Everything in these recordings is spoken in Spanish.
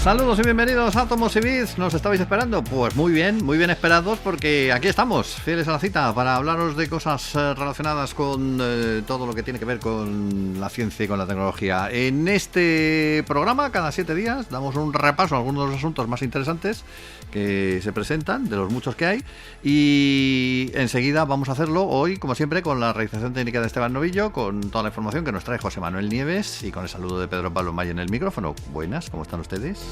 Saludos y bienvenidos a Átomos y Bits. ¿Nos estabais esperando? Pues muy bien esperados, porque aquí estamos, fieles a la cita, para hablaros de cosas relacionadas con todo lo que tiene que ver con la ciencia y con la tecnología. En este programa, cada 7 días, damos un repaso a algunos de los asuntos más interesantes que se presentan, de los muchos que hay, y enseguida vamos a hacerlo hoy, como siempre, con la realización técnica de Esteban Novillo, con toda la información que nos trae José Manuel Nieves y con el saludo de Pedro Pablo Maya en el micrófono. Buenas, ¿cómo están ustedes?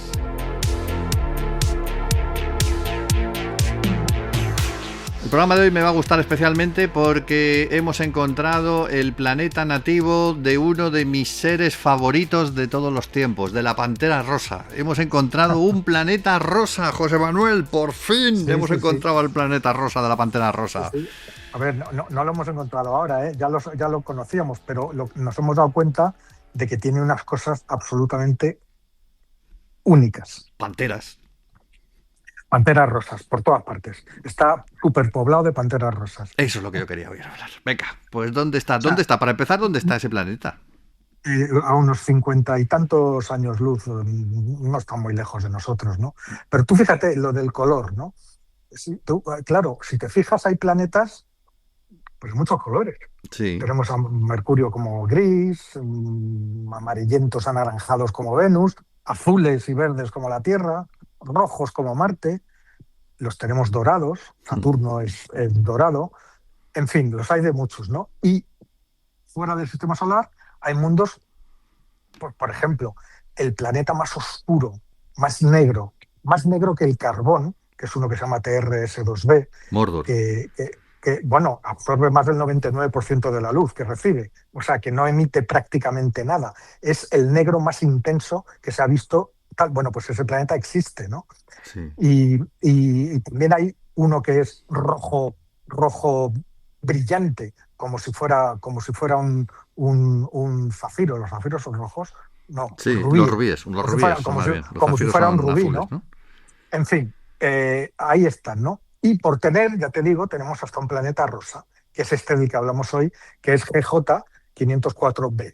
El programa de hoy me va a gustar especialmente porque hemos encontrado el planeta nativo de uno de mis seres favoritos de todos los tiempos, de la pantera rosa. Hemos encontrado un planeta rosa, José Manuel, por fin hemos encontrado el planeta rosa de la pantera rosa. Sí. A ver, no lo hemos encontrado ahora, ya lo conocíamos, pero nos hemos dado cuenta de que tiene unas cosas absolutamente únicas. Panteras rosas, por todas partes. Está superpoblado de panteras rosas. Eso es lo que yo quería oír hablar. Venga, pues ¿dónde está? ¿Dónde está? Para empezar, ¿dónde está ese planeta? A unos 50 y tantos años luz, no está muy lejos de nosotros, ¿no? Pero tú fíjate lo del color, ¿no? Claro, si te fijas, hay planetas, pues muchos colores. Sí. Tenemos a Mercurio como gris, amarillentos anaranjados como Venus, azules y verdes como la Tierra, rojos como Marte, los tenemos dorados, Saturno es dorado, en fin, los hay de muchos, ¿no? Y fuera del sistema solar hay mundos, por ejemplo, el planeta más oscuro, más negro que el carbón, que es uno que se llama TRS-2b, Mordor. que bueno, absorbe más del 99% de la luz que recibe, o sea, que no emite prácticamente nada. Es el negro más intenso que se ha visto. Bueno, pues ese planeta existe, ¿no? Sí. Y también hay uno que es rojo brillante, como si fuera un zafiro. ¿Los zafiros son rojos? No, Sí, rubíes. los rubíes son más bien. Como si fuera un rubí, azules, ¿no? En fin, ahí están, ¿no? Y por tener, ya te digo, tenemos hasta un planeta rosa, que es este del que hablamos hoy, que es GJ 504b.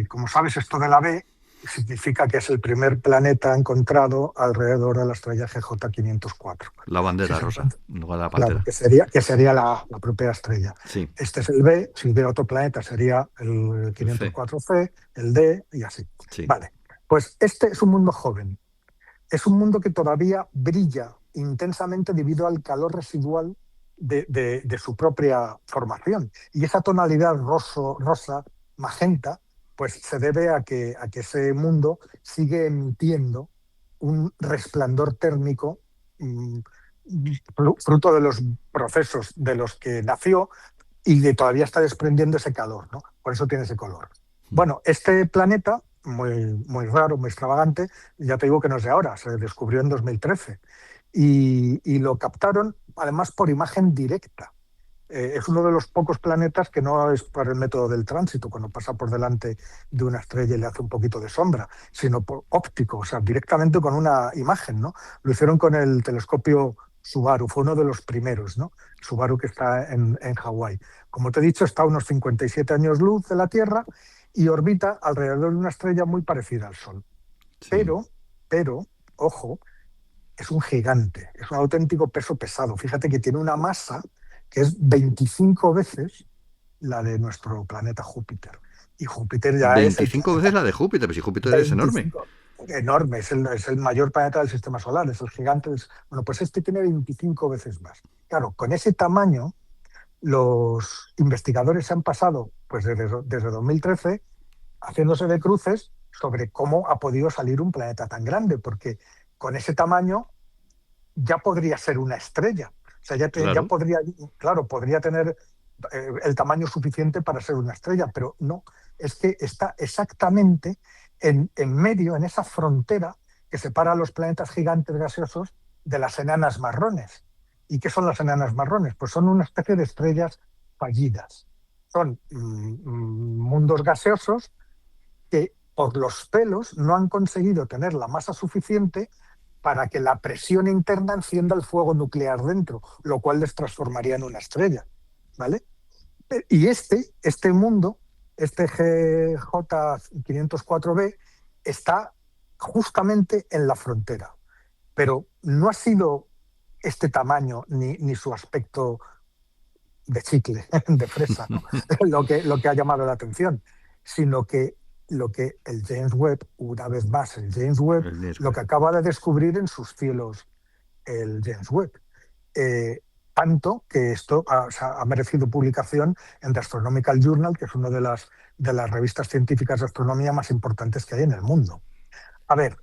Como sabes, esto de la B significa que es el primer planeta encontrado alrededor de la estrella GJ 504. La bandera rosa, en lugar de la pantera. Claro, que sería la propia estrella. Sí. Este es el B, si hubiera otro planeta sería el 504C, el D y así. Sí. Vale, pues este es un mundo joven. Es un mundo que todavía brilla intensamente debido al calor residual de su propia formación. Y esa tonalidad rosa, magenta, pues se debe a que ese mundo sigue emitiendo un resplandor térmico fruto de los procesos de los que nació y que todavía está desprendiendo ese calor, ¿no? Por eso tiene ese color. Bueno, este planeta, muy raro, muy extravagante, ya te digo que no es de ahora, se descubrió en 2013 y lo captaron además por imagen directa. Es uno de los pocos planetas que no es por el método del tránsito, cuando pasa por delante de una estrella y le hace un poquito de sombra, sino por óptico, o sea, directamente con una imagen, ¿no? Lo hicieron con el telescopio Subaru, fue uno de los primeros, ¿no? Subaru, que está en Hawái. Como te he dicho, está a unos 57 años luz de la Tierra y orbita alrededor de una estrella muy parecida al Sol. Sí. Pero, ojo, es un gigante, es un auténtico peso pesado. Fíjate que tiene una masa que es 25 veces la de nuestro planeta Júpiter. Y Júpiter ya 25 veces la de Júpiter, pero si Júpiter es enorme. Enorme, es el mayor planeta del sistema solar, es el gigante. Bueno, pues este tiene 25 veces más. Claro, con ese tamaño, los investigadores se han pasado pues desde 2013 haciéndose de cruces sobre cómo ha podido salir un planeta tan grande, porque con ese tamaño ya podría ser una estrella. O sea, ya podría tener el tamaño suficiente para ser una estrella, pero no, es que está exactamente en medio, en esa frontera que separa a los planetas gigantes gaseosos de las enanas marrones. ¿Y qué son las enanas marrones? Pues son una especie de estrellas fallidas. Son mundos gaseosos que por los pelos no han conseguido tener la masa suficiente para que la presión interna encienda el fuego nuclear dentro, lo cual les transformaría en una estrella, ¿vale? Y este mundo, este GJ504b, está justamente en la frontera. Pero no ha sido este tamaño ni su aspecto de chicle, de fresa, ¿no? lo que ha llamado la atención, sino que lo que el James Webb, una vez más, el James Webb, El lo Nisbet. que acaba de descubrir en sus cielos el James Webb. Eh, Tanto que esto ha merecido publicación en The Astronomical Journal, que es una de las revistas científicas de astronomía más importantes que hay en el mundo. A ver,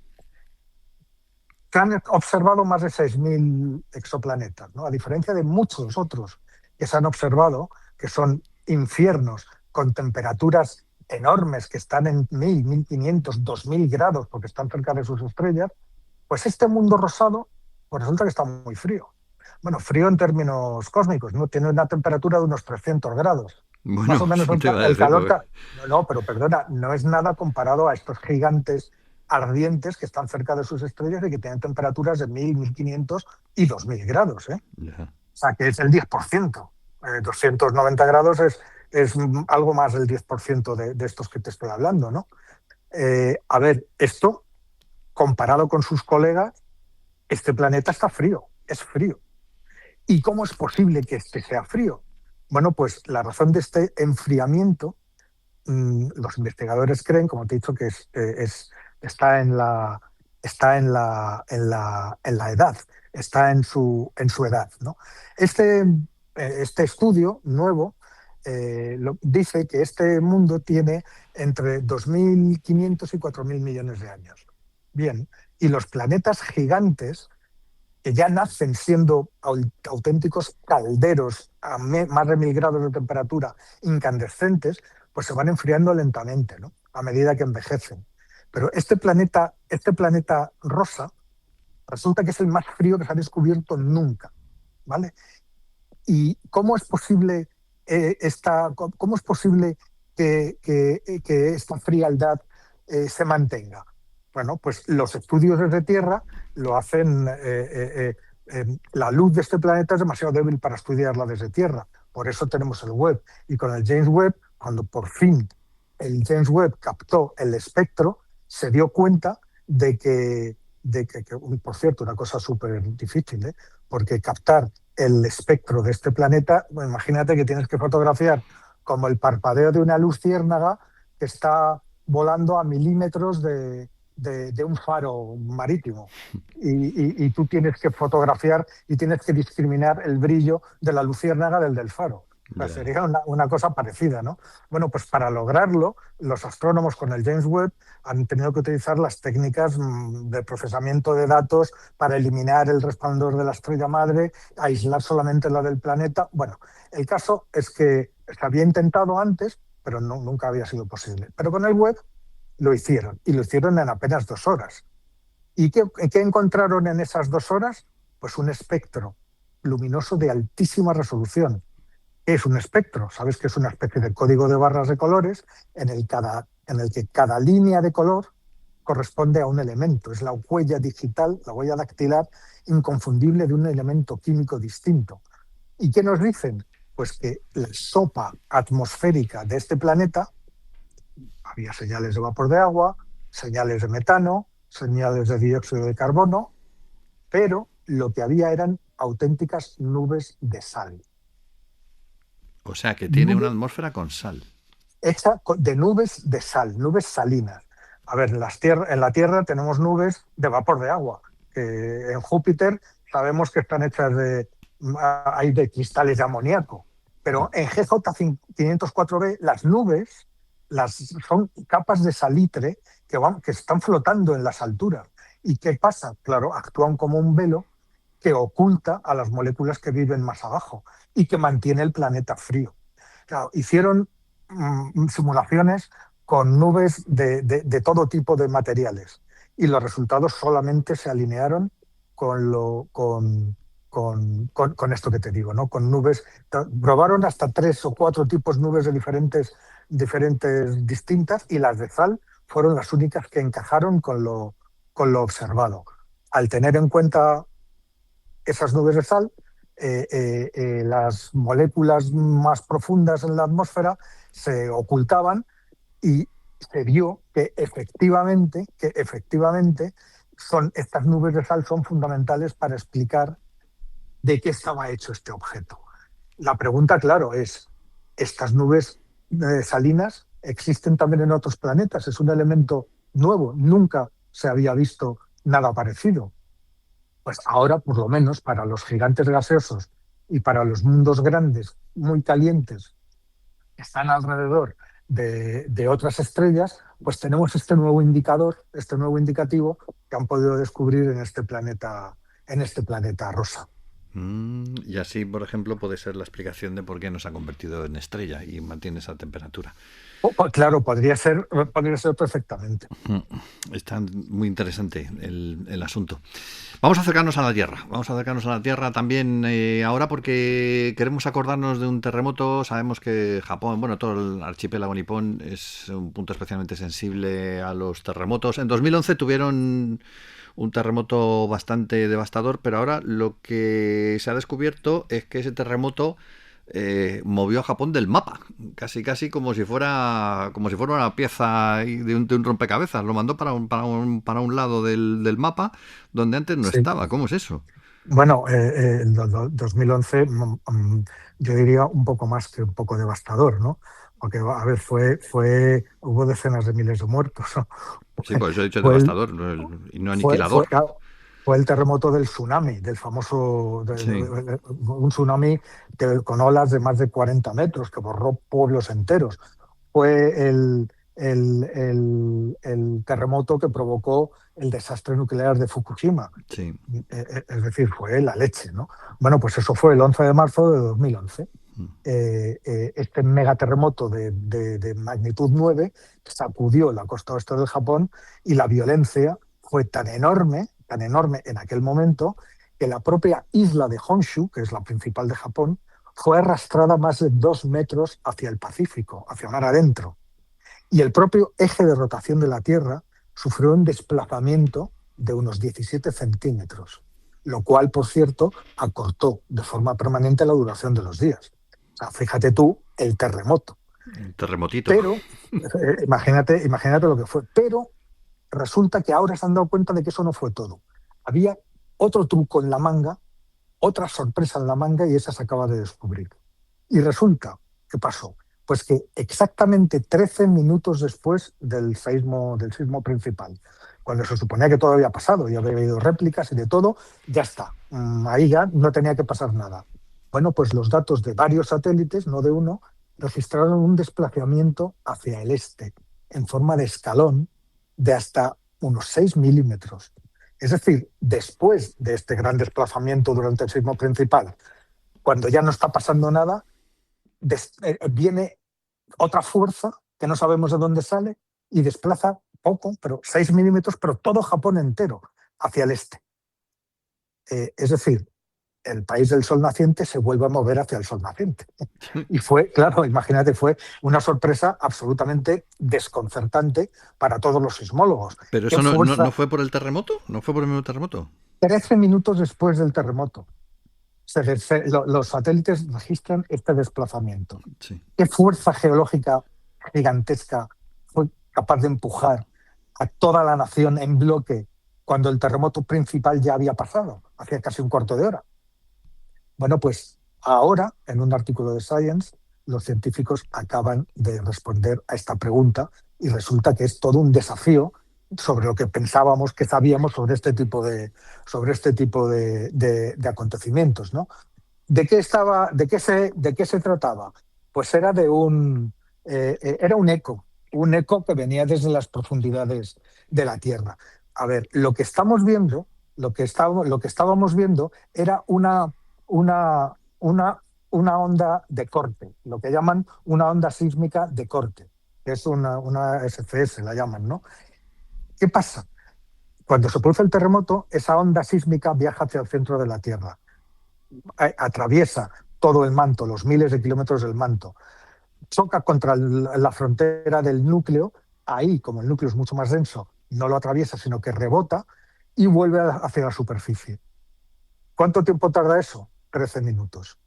se han observado más de 6.000 exoplanetas, ¿no? A diferencia de muchos otros que se han observado, que son infiernos con temperaturas enormes que están en 1.000, 1.500, 2.000 grados porque están cerca de sus estrellas, pues este mundo rosado pues resulta que está muy frío. Bueno, frío en términos cósmicos, ¿no? Tiene una temperatura de unos 300 grados. Más Bueno, o menos eso te iba a el decir, calor. porque No, no, pero perdona, no es nada comparado a estos gigantes ardientes que están cerca de sus estrellas y que tienen temperaturas de 1.000, 1.500 y 2.000 grados, ¿eh? ya. O sea, que es el 10%. 290 grados es algo más del 10% de estos que te estoy hablando, ¿no? A ver, esto, comparado con sus colegas, este planeta está frío, es frío. ¿Y cómo es posible que este sea frío? Bueno, pues la razón de este enfriamiento, los investigadores creen, como te he dicho, que está en la edad, está en su edad, ¿no? Este estudio nuevo dice que este mundo tiene entre 2.500 y 4.000 millones de años. Bien, y los planetas gigantes que ya nacen siendo auténticos calderos a más de 1.000 grados de temperatura, incandescentes, pues se van enfriando lentamente, ¿no? A medida que envejecen. Pero este planeta rosa resulta que es el más frío que se ha descubierto nunca, ¿vale? ¿Y cómo es posible, cómo es posible que esta frialdad se mantenga? Bueno, pues los estudios desde Tierra lo hacen. La luz de este planeta es demasiado débil para estudiarla desde Tierra. Por eso tenemos el Webb. Y con el James Webb, cuando por fin el James Webb captó el espectro, se dio cuenta por cierto, una cosa súper difícil, ¿eh? Porque captar el espectro de este planeta, bueno, imagínate que tienes que fotografiar como el parpadeo de una luciérnaga que está volando a milímetros de un faro marítimo. Y tú tienes que fotografiar y tienes que discriminar el brillo de la luciérnaga del faro. O sea, Ya. sería una cosa parecida, ¿no? Bueno, pues para lograrlo, los astrónomos con el James Webb han tenido que utilizar las técnicas de procesamiento de datos para eliminar el resplandor de la estrella madre, aislar solamente la del planeta. Bueno, el caso es que se había intentado antes, pero nunca había sido posible. Pero con el Webb lo hicieron, y lo hicieron en apenas 2 horas. ¿Y qué encontraron en esas 2 horas? Pues un espectro luminoso de altísima resolución. ¿Qué es un espectro? Sabes que es una especie de código de barras de colores en el que cada línea de color corresponde a un elemento. Es la huella digital, la huella dactilar inconfundible de un elemento químico distinto. ¿Y qué nos dicen? Pues que la sopa atmosférica de este planeta, había señales de vapor de agua, señales de metano, señales de dióxido de carbono, pero lo que había eran auténticas nubes de sal. O sea, que tiene una Nube atmósfera con sal. hecha de nubes de sal, nubes salinas. A ver, en la Tierra tenemos nubes de vapor de agua, que en Júpiter sabemos que están hechas hay de cristales de amoníaco, pero en GJ504b las nubes son capas de salitre que están flotando en las alturas. ¿Y qué pasa? Claro, actúan como un velo que oculta a las moléculas que viven más abajo y que mantiene el planeta frío. Claro, hicieron simulaciones con nubes de todo tipo de materiales, y los resultados solamente se alinearon con esto que te digo, ¿no? Con nubes. Probaron hasta 3 o 4 tipos de nubes de diferentes distintas, y las de sal fueron las únicas que encajaron con lo observado. Al tener en cuenta esas nubes de sal, las moléculas más profundas en la atmósfera se ocultaban, y se vio que efectivamente estas nubes de sal son fundamentales para explicar de qué estaba hecho este objeto. La pregunta, claro, es, ¿estas nubes salinas existen también en otros planetas? ¿Es un elemento nuevo? Nunca se había visto nada parecido. Pues ahora, por lo menos, para los gigantes gaseosos y para los mundos grandes, muy calientes, que están alrededor de otras estrellas, pues tenemos este nuevo indicador, este nuevo indicativo que han podido descubrir en este planeta rosa. Y así, por ejemplo, puede ser la explicación de por qué nos ha convertido en estrella y mantiene esa temperatura. Claro, podría ser perfectamente. Está muy interesante el asunto. Vamos a acercarnos a la Tierra. Vamos a acercarnos a la Tierra también ahora porque queremos acordarnos de un terremoto. Sabemos que Japón, bueno, todo el archipiélago nipón es un punto especialmente sensible a los terremotos. En 2011 tuvieron un terremoto bastante devastador, pero ahora lo que se ha descubierto es que ese terremoto movió a Japón del mapa, casi como si fuera una pieza de un rompecabezas. Lo mandó para un lado del mapa donde antes no Sí. estaba. ¿Cómo es eso? Bueno, el 2011, yo diría un poco más que un poco devastador, ¿no? Porque, a ver, hubo decenas de miles de muertos, ¿no? Sí, por eso he dicho Fue el, devastador y no fue, aniquilador. claro, fue el terremoto del tsunami, del famoso, Sí, un tsunami con olas de más de 40 metros que borró pueblos enteros. Fue el terremoto que provocó el desastre nuclear de Fukushima. sí. Es decir, fue la leche, ¿no? Bueno, pues eso fue el 11 de marzo de 2011. Este megaterremoto de magnitud 9 sacudió la costa oeste del Japón y la violencia fue tan enorme en aquel momento, que la propia isla de Honshu, que es la principal de Japón, fue arrastrada más de 2 metros hacia el Pacífico, hacia mar adentro. Y el propio eje de rotación de la Tierra sufrió un desplazamiento de unos 17 centímetros, lo cual, por cierto, acortó de forma permanente la duración de los días. O sea, fíjate tú el terremoto. Un terremotito. Pero, imagínate lo que fue. Pero resulta que ahora se han dado cuenta de que eso no fue todo. Había otro truco en la manga, otra sorpresa en la manga, y esa se acaba de descubrir. Y resulta, ¿qué pasó? Pues que exactamente 13 minutos después del sismo principal, cuando se suponía que todo había pasado y había habido réplicas y de todo, ya está. Ahí ya no tenía que pasar nada. Bueno, pues los datos de varios satélites, no de uno, registraron un desplazamiento hacia el este, en forma de escalón, de hasta unos 6 milímetros. Es decir, después de este gran desplazamiento durante el sismo principal, cuando ya no está pasando nada, viene otra fuerza que no sabemos de dónde sale y desplaza poco, pero 6 milímetros, pero todo Japón entero hacia el este. Es decir, el país del sol naciente se vuelve a mover hacia el sol naciente. Y fue, claro, imagínate, fue una sorpresa absolutamente desconcertante para todos los sismólogos. Pero ¿Qué eso no fuerza? fue por el terremoto, no fue por el mismo terremoto. 13 minutos después del terremoto, los satélites registran este desplazamiento. Sí. ¿Qué fuerza geológica gigantesca fue capaz de empujar a toda la nación en bloque cuando el terremoto principal ya había pasado, hacía casi un cuarto de hora? Bueno, pues ahora, en un artículo de Science, los científicos acaban de responder a esta pregunta y resulta que es todo un desafío sobre lo que pensábamos que sabíamos sobre este tipo de acontecimientos, ¿no? ¿De qué se trataba? Pues era un eco que venía desde las profundidades de la Tierra. A ver, lo que estábamos viendo era una onda de corte, lo que llaman una onda sísmica de corte, que es una SCS, la llaman, ¿no? ¿Qué pasa? Cuando se produce el terremoto, esa onda sísmica viaja hacia el centro de la Tierra, atraviesa todo el manto, los miles de kilómetros del manto, choca contra la frontera del núcleo, ahí, como el núcleo es mucho más denso, no lo atraviesa, sino que rebota y vuelve hacia la superficie. ¿Cuánto tiempo tarda eso? 13 minutos.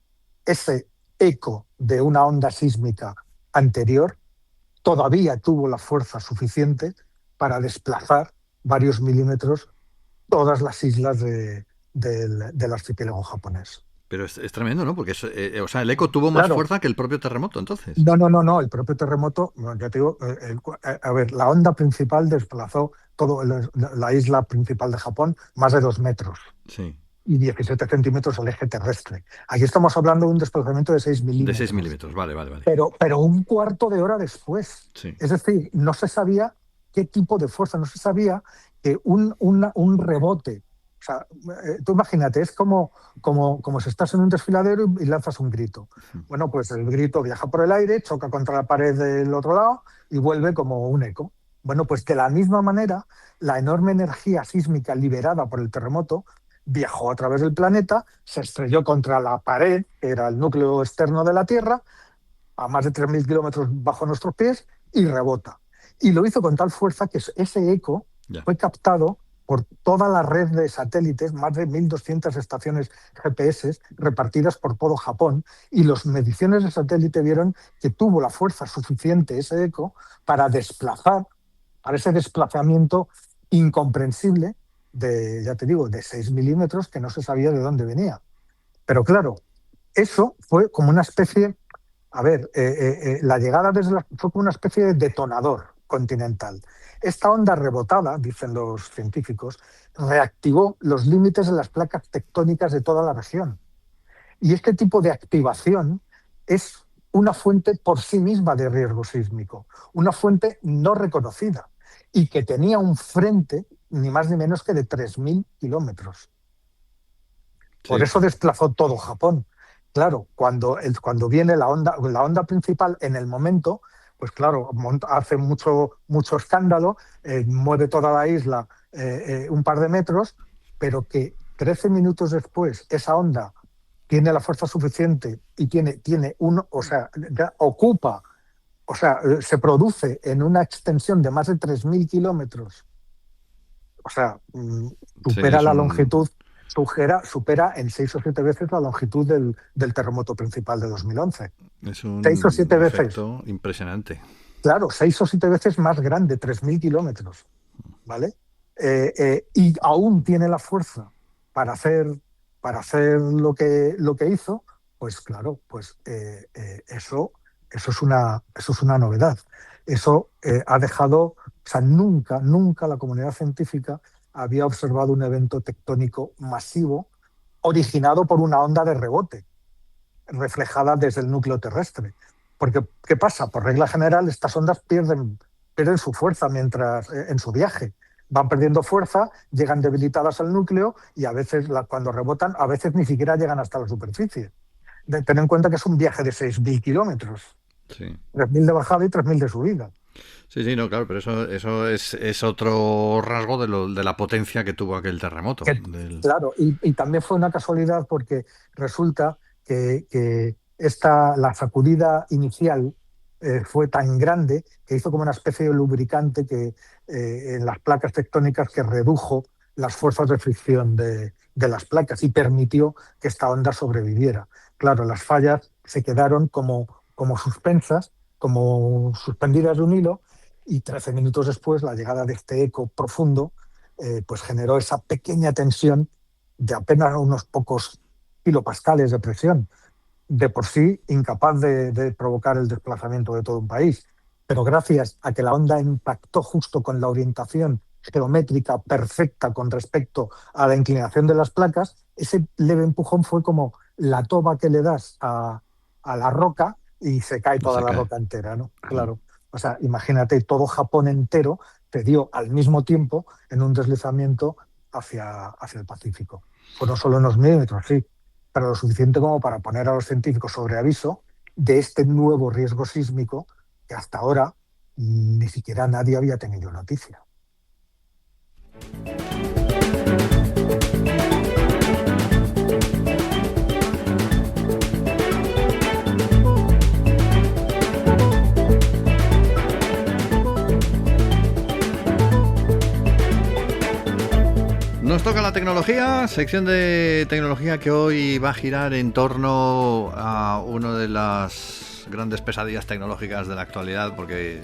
Ese eco de una onda sísmica anterior todavía tuvo la fuerza suficiente para desplazar varios milímetros todas las islas del archipiélago japonés. Pero es tremendo, ¿no? Porque o sea, el eco tuvo más Claro. fuerza que el propio terremoto, entonces. No. El propio terremoto, ya te digo, a ver, la onda principal desplazó la isla principal de Japón más de 2 metros Sí. y 17 centímetros al eje terrestre. Aquí estamos hablando de un desplazamiento de 6 De milímetros. 6 milímetros, vale. Pero un cuarto de hora después. Sí. Es decir, no se sabía qué tipo de fuerza, no se sabía que un rebote. O sea, tú imagínate, es como si estás en un desfiladero y lanzas un grito. Bueno, pues el grito viaja por el aire, choca contra la pared del otro lado y vuelve como un eco. Bueno, pues de la misma manera, la enorme energía sísmica liberada por el terremoto viajó a través del planeta, se estrelló contra la pared, que era el núcleo externo de la Tierra, a más de 3.000 kilómetros bajo nuestros pies, y rebota. Y lo hizo con tal fuerza que ese eco fue captado por toda la red de satélites, más de 1.200 estaciones GPS repartidas por todo Japón, y las mediciones de satélite vieron que tuvo la fuerza suficiente ese eco para ese desplazamiento incomprensible ya te digo, de 6 milímetros que no se sabía de dónde venía. Pero claro, eso fue como una especie, la llegada fue como una especie de detonador continental. Esta onda rebotada, dicen los científicos, reactivó los límites de las placas tectónicas de toda la región. Y este tipo de activación es una fuente por sí misma de riesgo sísmico, una fuente no reconocida y que tenía un frente ni más ni menos que de 3.000 kilómetros. Por eso desplazó todo Japón. Claro, cuando viene la onda principal en el momento, pues claro, hace mucho escándalo, mueve toda la isla un par de metros, pero que 13 minutos después esa onda tiene la fuerza suficiente y se produce en una extensión de más de 3.000 kilómetros. O sea, supera la longitud, supera en 6 o 7 veces la longitud del terremoto principal de 2011. Es un 6 o 7 efecto veces. Impresionante. Claro, 6 o 7 veces más grande, 3.000 kilómetros. ¿Vale? Y aún tiene la fuerza para hacer lo que hizo, pues claro, pues eso es una novedad. Eso ha dejado, o sea, nunca la comunidad científica había observado un evento tectónico masivo originado por una onda de rebote, reflejada desde el núcleo terrestre. Porque, ¿qué pasa? Por regla general, estas ondas pierden su fuerza en su viaje. Van perdiendo fuerza, llegan debilitadas al núcleo y a veces, cuando rebotan, a veces ni siquiera llegan hasta la superficie. Ten en cuenta que es un viaje de 6.000 kilómetros. Sí. 3.000 de bajada y 3.000 de subida. Sí, no, claro, pero eso es otro rasgo de la potencia que tuvo aquel terremoto. Claro, y también fue una casualidad porque resulta que la sacudida inicial fue tan grande que hizo como una especie de lubricante en las placas tectónicas que redujo las fuerzas de fricción de las placas y permitió que esta onda sobreviviera. Claro, las fallas se quedaron como suspensas, como suspendidas de un hilo, y 13 minutos después la llegada de este eco profundo pues generó esa pequeña tensión de apenas unos pocos kilopascales de presión, de por sí incapaz de provocar el desplazamiento de todo un país. Pero gracias a que la onda impactó justo con la orientación geométrica perfecta con respecto a la inclinación de las placas, ese leve empujón fue como la toba que le das a la roca y se cae toda la roca entera, ¿no? Claro. O sea, imagínate, todo Japón entero cedió al mismo tiempo en un deslizamiento hacia el Pacífico. Fueron solo unos milímetros, sí, pero lo suficiente como para poner a los científicos sobre aviso de este nuevo riesgo sísmico que hasta ahora ni siquiera nadie había tenido noticia. Nos toca la tecnología, sección de tecnología que hoy va a girar en torno a una de las grandes pesadillas tecnológicas de la actualidad, porque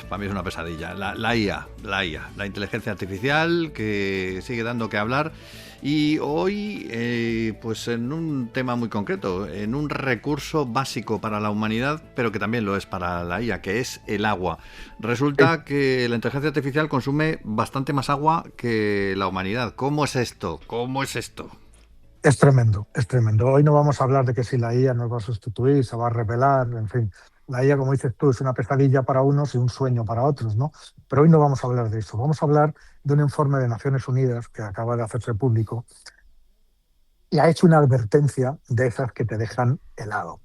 para mí es una pesadilla. La IA, la inteligencia artificial, que sigue dando que hablar. Y hoy, pues en un tema muy concreto, en un recurso básico para la humanidad, pero que también lo es para la IA, que es el agua. Resulta que la inteligencia artificial consume bastante más agua que la humanidad. ¿Cómo es esto? ¿Cómo es esto? Es tremendo, es tremendo. Hoy no vamos a hablar de que si la IA nos va a sustituir, se va a revelar, en fin. La IA, como dices tú, es una pesadilla para unos y un sueño para otros, ¿no? Pero hoy no vamos a hablar de eso. Vamos a hablar de un informe de Naciones Unidas que acaba de hacerse público y ha hecho una advertencia de esas que te dejan helado.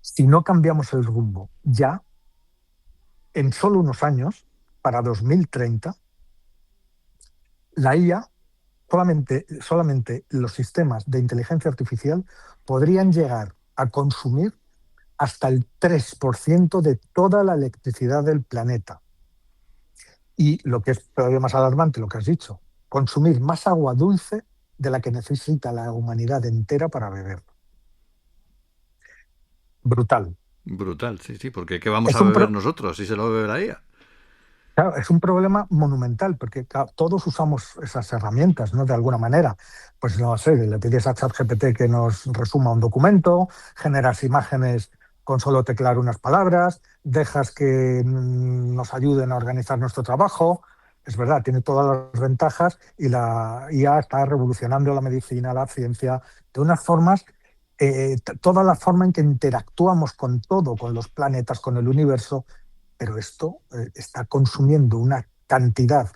Si no cambiamos el rumbo ya, en solo unos años, para 2030, la IA, solamente los sistemas de inteligencia artificial podrían llegar a consumir hasta el 3% de toda la electricidad del planeta. Y lo que es todavía más alarmante, lo que has dicho, consumir más agua dulce de la que necesita la humanidad entera para beber. Brutal. Brutal, sí, sí, porque ¿qué vamos Es a un, beber pro- nosotros si se lo bebe la IA? Claro, es un problema monumental porque todos usamos esas herramientas, ¿no? De alguna manera. Pues no sé, le pides a ChatGPT que nos resuma un documento, generas imágenes con solo teclar unas palabras, dejas que nos ayuden a organizar nuestro trabajo. Es verdad, tiene todas las ventajas y la IA está revolucionando la medicina, la ciencia, de unas formas, toda la forma en que interactuamos con todo, con los planetas, con el universo, pero esto está consumiendo una cantidad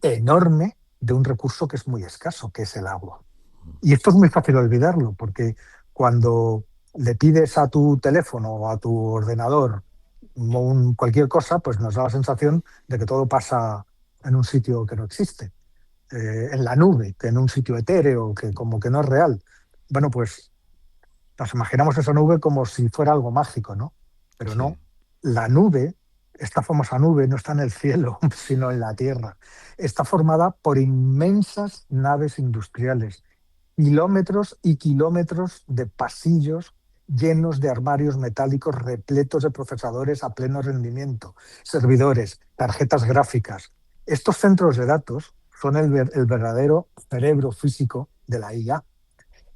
enorme de un recurso que es muy escaso, que es el agua. Y esto es muy fácil olvidarlo, porque cuando le pides a tu teléfono o a tu ordenador cualquier cosa, pues nos da la sensación de que todo pasa en un sitio que no existe, en la nube, que en un sitio etéreo, que como que no es real. Bueno, pues nos imaginamos esa nube como si fuera algo mágico, ¿no? Pero Sí. no, la nube, esta famosa nube, no está en el cielo, sino en la tierra. Está formada por inmensas naves industriales, kilómetros y kilómetros de pasillos llenos de armarios metálicos repletos de procesadores a pleno rendimiento, servidores, tarjetas gráficas. Estos centros de datos son el verdadero cerebro físico de la IA.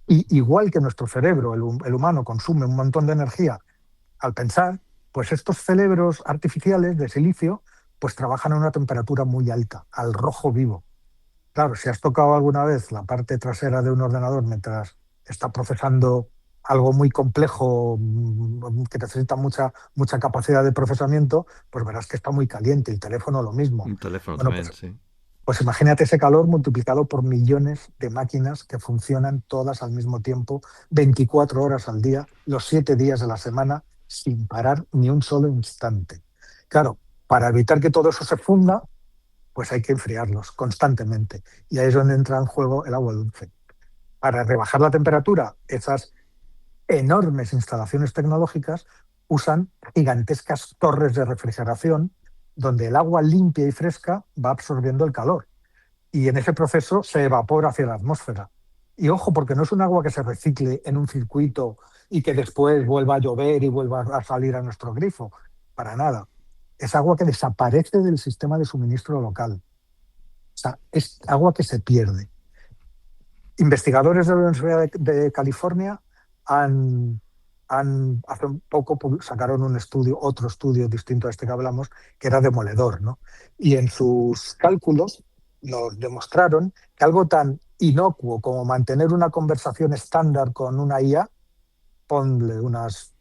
Y igual que nuestro cerebro, el humano, consume un montón de energía al pensar, pues estos cerebros artificiales de silicio pues trabajan a una temperatura muy alta, al rojo vivo. Claro, si has tocado alguna vez la parte trasera de un ordenador mientras está procesando algo muy complejo que necesita mucha capacidad de procesamiento, pues verás que está muy caliente. El teléfono lo mismo. Un teléfono Bueno, también, pues sí. pues imagínate ese calor multiplicado por millones de máquinas que funcionan todas al mismo tiempo, 24 horas al día, los 7 días de la semana, sin parar ni un solo instante. Claro, para evitar que todo eso se funda, pues hay que enfriarlos constantemente. Y ahí es donde entra en juego el agua dulce. Para rebajar la temperatura, esas enormes instalaciones tecnológicas usan gigantescas torres de refrigeración donde el agua limpia y fresca va absorbiendo el calor y en ese proceso se evapora hacia la atmósfera. Y ojo, porque no es un agua que se recicle en un circuito y que después vuelva a llover y vuelva a salir a nuestro grifo. Para nada. Es agua que desaparece del sistema de suministro local. O sea, es agua que se pierde. Investigadores de la Universidad de California hace un poco sacaron un estudio, otro estudio distinto a este que hablamos, que era demoledor, ¿no? Y en sus cálculos nos demostraron que algo tan inocuo como mantener una conversación estándar con una IA, ponle unas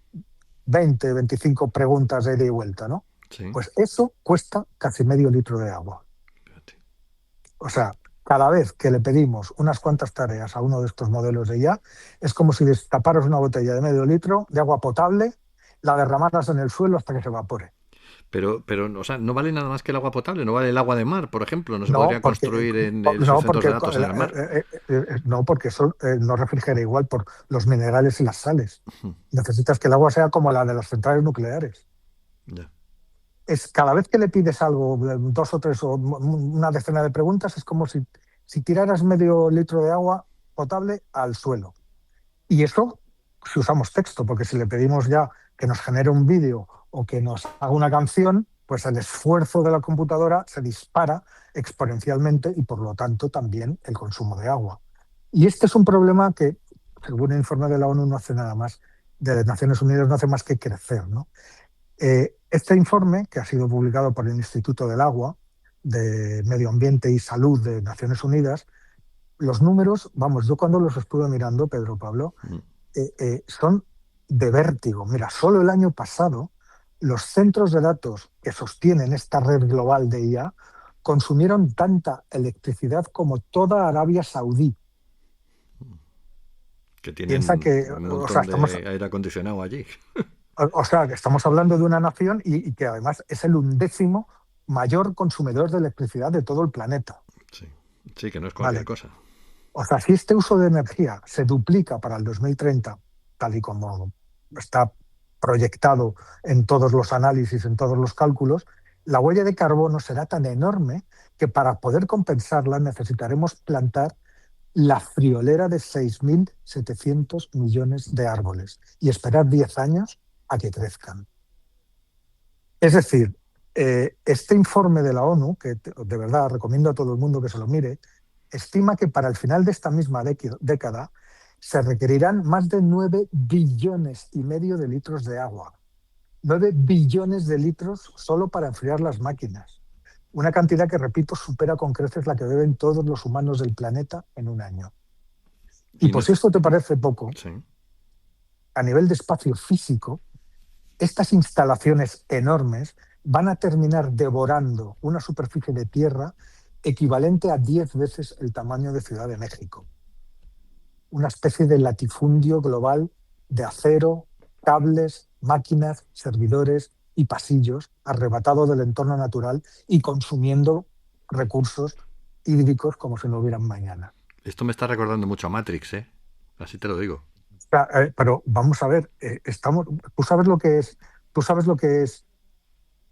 20, 25 preguntas de ida y vuelta, ¿no? Sí. Pues eso cuesta casi medio litro de agua. Fíjate. O sea, cada vez que le pedimos unas cuantas tareas a uno de estos modelos de IA, es como si destaparas una botella de medio litro de agua potable, la derramaras en el suelo hasta que se evapore. Pero, o sea, no vale nada más que el agua potable, no vale el agua de mar, por ejemplo, no se No, podría construir en sus no, centros porque, de datos en el mar. no, porque eso no refrigera igual por los minerales y las sales. Necesitas que el agua sea como la de las centrales nucleares. Ya. Es cada vez que le pides algo, dos o tres o una decena de preguntas, es como si tiraras medio litro de agua potable al suelo. Y eso si usamos texto, porque si le pedimos ya que nos genere un vídeo o que nos haga una canción, pues el esfuerzo de la computadora se dispara exponencialmente y por lo tanto también el consumo de agua. Y este es un problema que, según el informe de la ONU, no hace nada más, de las Naciones Unidas, no hace más que crecer, ¿no? Este informe, que ha sido publicado por el Instituto del Agua, de Medio Ambiente y Salud de Naciones Unidas, los números, vamos, yo cuando los estuve mirando, Pedro Pablo, son de vértigo. Mira, solo el año pasado, los centros de datos que sostienen esta red global de IA consumieron tanta electricidad como toda Arabia Saudí. Que Piensa tienen que, un o sea, montón de aire acondicionado allí. que estamos hablando de una nación y que además es el 11º mayor consumidor de electricidad de todo el planeta. Sí, sí, que no es cualquier Vale. cosa. O sea, si este uso de energía se duplica para el 2030, tal y como está proyectado en todos los análisis, en todos los cálculos, la huella de carbono será tan enorme que para poder compensarla necesitaremos plantar la friolera de 6.700 millones de árboles y esperar 10 años a que crezcan. Es decir, este informe de la ONU, que de verdad recomiendo a todo el mundo que se lo mire, estima que para el final de esta misma década se requerirán más de 9,5 billones de litros de agua. 9 billones de litros solo para enfriar las máquinas. Una cantidad que, repito, supera con creces la que beben todos los humanos del planeta en un año. Y por si esto te parece poco, sí, a nivel de espacio físico, estas instalaciones enormes van a terminar devorando una superficie de tierra equivalente a 10 veces el tamaño de Ciudad de México. Una especie de latifundio global de acero, cables, máquinas, servidores y pasillos, arrebatado del entorno natural y consumiendo recursos hídricos como si no hubieran mañana. Esto me está recordando mucho a Matrix, ¿eh? Así te lo digo. Pero vamos a ver, ¿tú sabes lo que es? ¿Tú sabes lo que es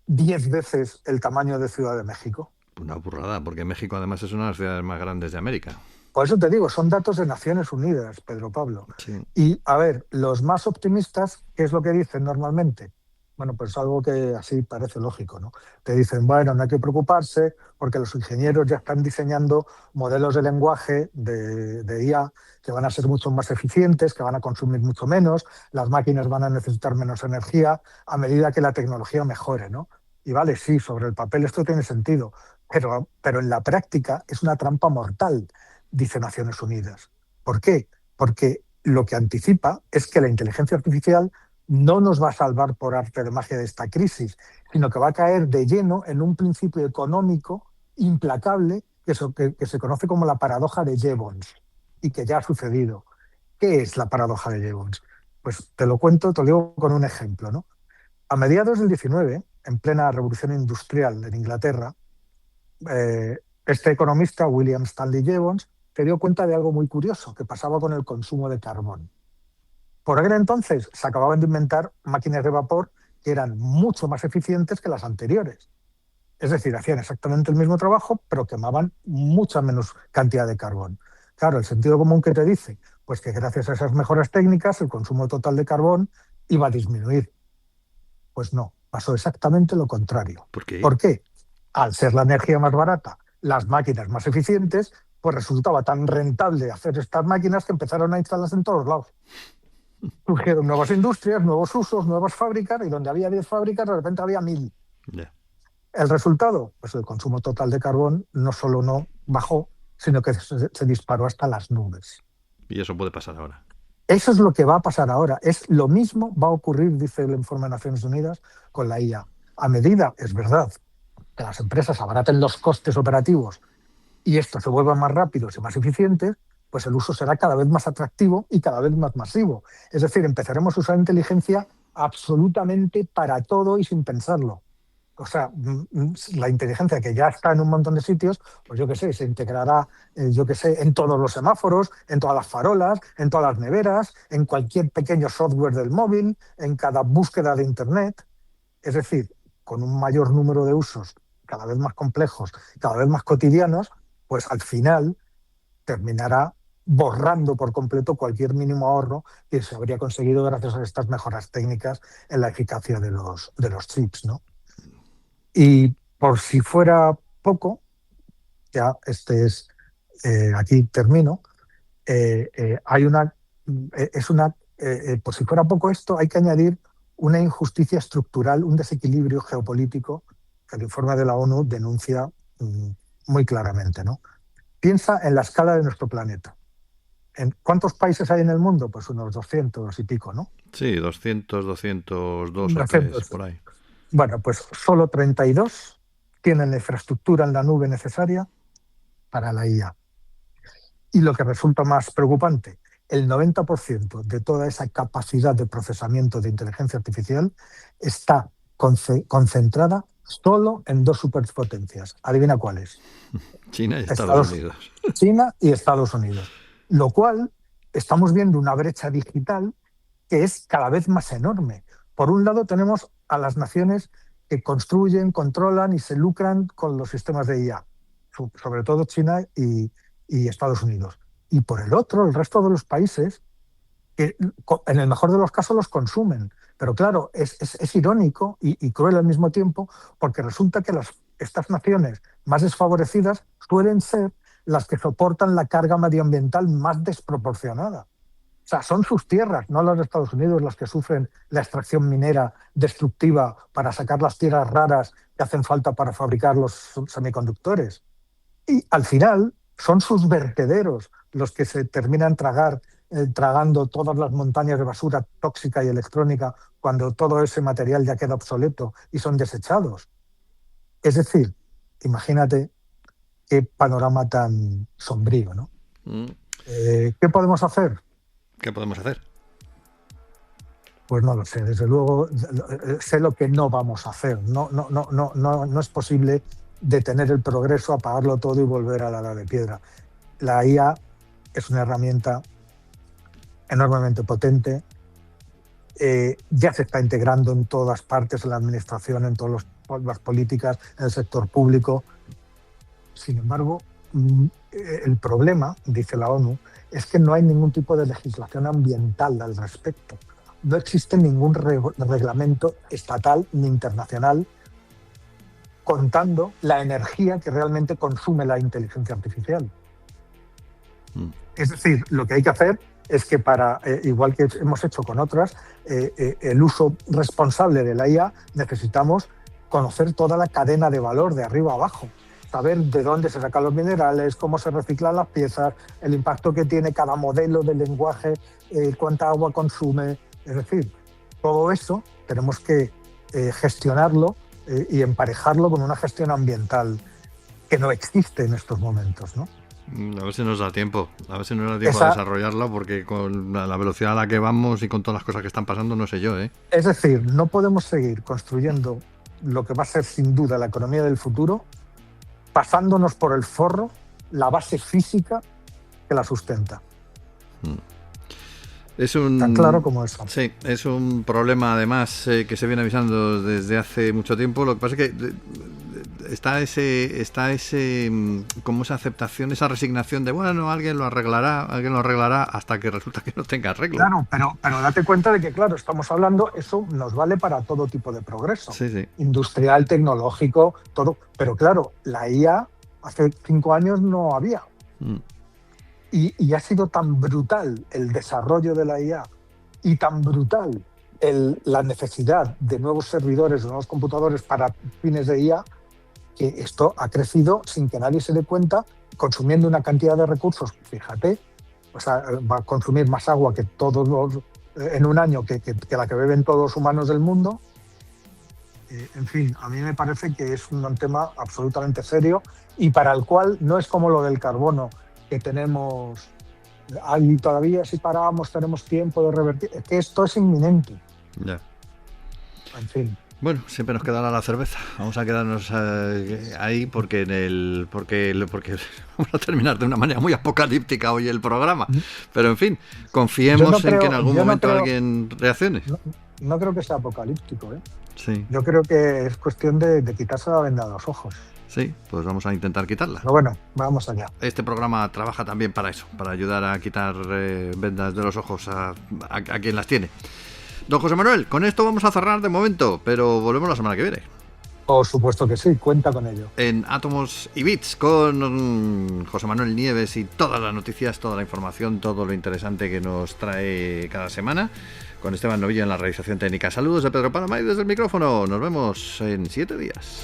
10 veces el tamaño de Ciudad de México? Una burrada, porque México además es una de las ciudades más grandes de América. Por eso te digo, son datos de Naciones Unidas, Pedro Pablo. Sí. Y a ver, los más optimistas, ¿qué es lo que dicen normalmente? Bueno, pues algo que así parece lógico, ¿no? Te dicen, bueno, no hay que preocuparse porque los ingenieros ya están diseñando modelos de lenguaje de IA que van a ser mucho más eficientes, que van a consumir mucho menos, las máquinas van a necesitar menos energía a medida que la tecnología mejore, ¿no? Y vale, sí, sobre el papel esto tiene sentido, pero en la práctica es una trampa mortal, dice Naciones Unidas. ¿Por qué? Porque lo que anticipa es que la inteligencia artificial no nos va a salvar por arte de magia de esta crisis, sino que va a caer de lleno en un principio económico implacable que se conoce como la paradoja de Jevons y que ya ha sucedido. ¿Qué es la paradoja de Jevons? Pues te lo cuento, te lo digo con un ejemplo, ¿no? A mediados del 19, en plena revolución industrial en Inglaterra, este economista, William Stanley Jevons, se dio cuenta de algo muy curioso que pasaba con el consumo de carbón. Por aquel entonces se acababan de inventar máquinas de vapor que eran mucho más eficientes que las anteriores. Es decir, hacían exactamente el mismo trabajo, pero quemaban mucha menos cantidad de carbón. Claro, el sentido común que te dice, pues que gracias a esas mejoras técnicas el consumo total de carbón iba a disminuir. Pues no, pasó exactamente lo contrario. ¿Por qué? ¿Por qué? Al ser la energía más barata, las máquinas más eficientes, pues resultaba tan rentable hacer estas máquinas que empezaron a instalarse en todos lados. Surgieron nuevas industrias, nuevos usos, nuevas fábricas, y donde había 10 fábricas, de repente había 1.000. Yeah. ¿El resultado? Pues el consumo total de carbón no solo no bajó, sino que se disparó hasta las nubes. Y eso puede pasar ahora. Eso es lo que va a pasar ahora. Es lo mismo va a ocurrir, dice el informe de Naciones Unidas, con la IA. A medida, es verdad, que las empresas abaraten los costes operativos y estos se vuelvan más rápidos y más eficientes, pues el uso será cada vez más atractivo y cada vez más masivo. Es decir, empezaremos a usar inteligencia absolutamente para todo y sin pensarlo. O sea, la inteligencia que ya está en un montón de sitios, pues yo qué sé, se integrará, yo qué sé, en todos los semáforos, en todas las farolas, en todas las neveras, en cualquier pequeño software del móvil, en cada búsqueda de Internet. Es decir, con un mayor número de usos cada vez más complejos, cada vez más cotidianos, pues al final terminará borrando por completo cualquier mínimo ahorro que se habría conseguido gracias a estas mejoras técnicas en la eficacia de los chips, ¿no? Y por si fuera poco, ya aquí termino, hay por si fuera poco esto, hay que añadir una injusticia estructural, un desequilibrio geopolítico que el informe de la ONU denuncia muy claramente, ¿no? Piensa en la escala de nuestro planeta. ¿En cuántos países hay en el mundo? Pues unos 200 y pico, ¿no? Sí, 202 o 3 200. por ahí. Bueno, pues solo 32 tienen la infraestructura en la nube necesaria para la IA. Y lo que resulta más preocupante, el 90% de toda esa capacidad de procesamiento de inteligencia artificial está concentrada solo en dos superpotencias. Adivina cuáles. China y Estados Unidos. China y Estados Unidos. Lo cual estamos viendo una brecha digital que es cada vez más enorme. Por un lado tenemos a las naciones que construyen, controlan y se lucran con los sistemas de IA, sobre todo China y Estados Unidos. Y por el otro, el resto de los países, que en el mejor de los casos los consumen. Pero claro, es irónico y cruel al mismo tiempo, porque resulta que estas naciones más desfavorecidas suelen ser las que soportan la carga medioambiental más desproporcionada. O sea, son sus tierras, no las de Estados Unidos, las que sufren la extracción minera destructiva para sacar las tierras raras que hacen falta para fabricar los semiconductores. Y al final son sus vertederos los que se terminan tragando todas las montañas de basura tóxica y electrónica cuando todo ese material ya queda obsoleto y son desechados. Es decir, imagínate qué panorama tan sombrío, ¿no? ¿Qué podemos hacer? ¿Qué podemos hacer? Pues no lo sé, desde luego sé lo que no vamos a hacer. No es posible detener el progreso, apagarlo todo y volver a la edad de piedra. La IA es una herramienta enormemente potente, ya se está integrando en todas partes, en la administración, en todas las políticas, en el sector público. Sin embargo, el problema, dice la ONU, es que no hay ningún tipo de legislación ambiental al respecto. No existe ningún reglamento estatal ni internacional contando la energía que realmente consume la inteligencia artificial. Es decir, lo que hay que hacer es que igual que hemos hecho con otras, el uso responsable de la IA, necesitamos conocer toda la cadena de valor de arriba a abajo, saber de dónde se sacan los minerales, cómo se reciclan las piezas, el impacto que tiene cada modelo de lenguaje, cuánta agua consume. Es decir, todo eso tenemos que gestionarlo y emparejarlo con una gestión ambiental que no existe en estos momentos, ¿no? A ver si nos da tiempo, a desarrollarlo, porque con la velocidad a la que vamos y con todas las cosas que están pasando, no sé yo, ¿eh? Es decir, no podemos seguir construyendo lo que va a ser sin duda la economía del futuro, pasándonos por el forro la base física que la sustenta. Tan claro como eso. Sí, es un problema además que se viene avisando desde hace mucho tiempo. Lo que pasa es que está como esa aceptación, esa resignación de bueno, alguien lo arreglará hasta que resulta que no tenga arreglo. Claro, pero date cuenta de que, claro, estamos hablando, eso nos vale para todo tipo de progreso. Sí. Industrial, tecnológico, todo. Pero claro, la IA hace 5 años no había. Y ha sido tan brutal el desarrollo de la IA y tan brutal la necesidad de nuevos servidores, de nuevos computadores para fines de IA, que esto ha crecido sin que nadie se dé cuenta, consumiendo una cantidad de recursos, fíjate, o sea, va a consumir más agua que en un año que la que beben todos los humanos del mundo. En fin, a mí me parece que es un tema absolutamente serio y para el cual no es como lo del carbono, que tenemos, ahí todavía si paramos tenemos tiempo de revertir, es que esto es inminente. Ya. En fin. Bueno, siempre nos quedará la cerveza. Vamos a quedarnos ahí porque vamos a terminar de una manera muy apocalíptica hoy el programa. Pero en fin, confiemos en que en algún momento alguien reaccione. No creo que sea apocalíptico, ¿eh? Sí. Yo creo que es cuestión de quitarse la venda de los ojos. Sí, pues vamos a intentar quitarla. Pero bueno, vamos allá. Este programa trabaja también para eso, para ayudar a quitar vendas de los ojos a quien las tiene. Don José Manuel, con esto vamos a cerrar de momento, pero volvemos la semana que viene. Por supuesto que sí, cuenta con ello. En Átomos y Bits con José Manuel Nieves y todas las noticias, toda la información, todo lo interesante que nos trae cada semana. Con Esteban Novillo en la realización técnica. Saludos de Pedro Palama y desde el micrófono. Nos vemos en 7 días.